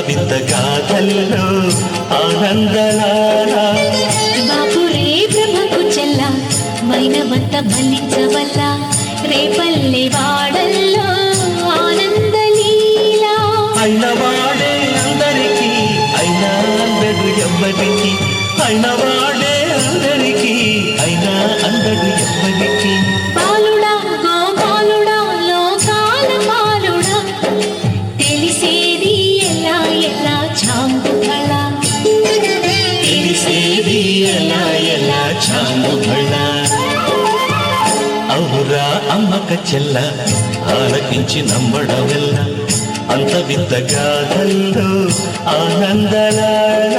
వింత గాథల్లో ఆనందలాల బాపురే బ్రహ్మకు చెల్ల మైనవంత మల్లించవల్ల రేపల్లె వాడల్లో ఆనందలీల అయినవాడే అందరికీ అయినా అందడు ఎవ్వరికి అయినవాడే అందరికీ అయినా అందడు ఎవ్వరికి బాలుడా గోపాలుడా లోకాల బాలుడా తెలిసేది ఎలా ఎలా చాంగుఫళ తెలిసేది ఎలా ఎలా చాంగుఫళ అవురా అమ్మక చెల్ల ఆలకించి నమ్మడమెల్ల అంత వింత గాథల్లో ఆనందలాల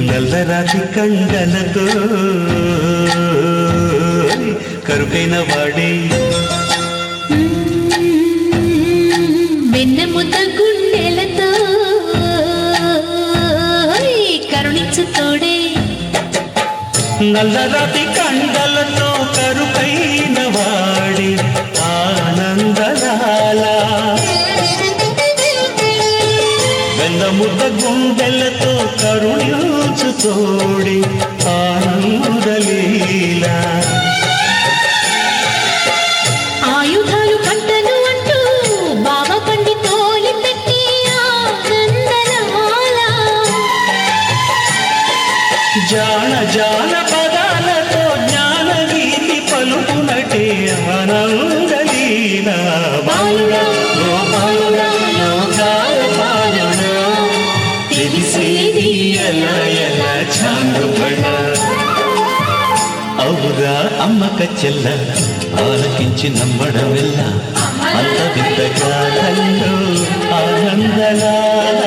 నల్లరాతి కండలతో కరుకైన వాడే వెన్నెముద్ద గుండెలతో కరుణించు తోడే నల్లరాతి కండలతో కరుకైన వాడే ఆనందలాల వెన్నముద్ద గుండెలతో కరుణించు తోడి ఆనందలీల ఆయుధాలు పట్టను అంటూ బావ పండి తోలి పెట్టి ఆనందలాల జాన జాన పదాలతో జ్ఞాన గీతి పలుకునటే ఆనందలీల బాలుడా గోపాలుడా లోకాల పాలుడా తెలిసేది ఎలా ఎలా చాంగుబడ అవురా అమ్మక చెల్ల ఆలకించి నమ్మడమెల్ల అంత వింత గాథల్లో ఆనందలాల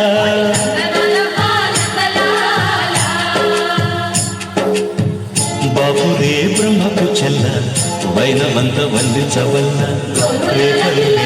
బాపురే బ్రహ్మకు చెల్ల వైనవంత వల్లించవల్ల రేపల్లె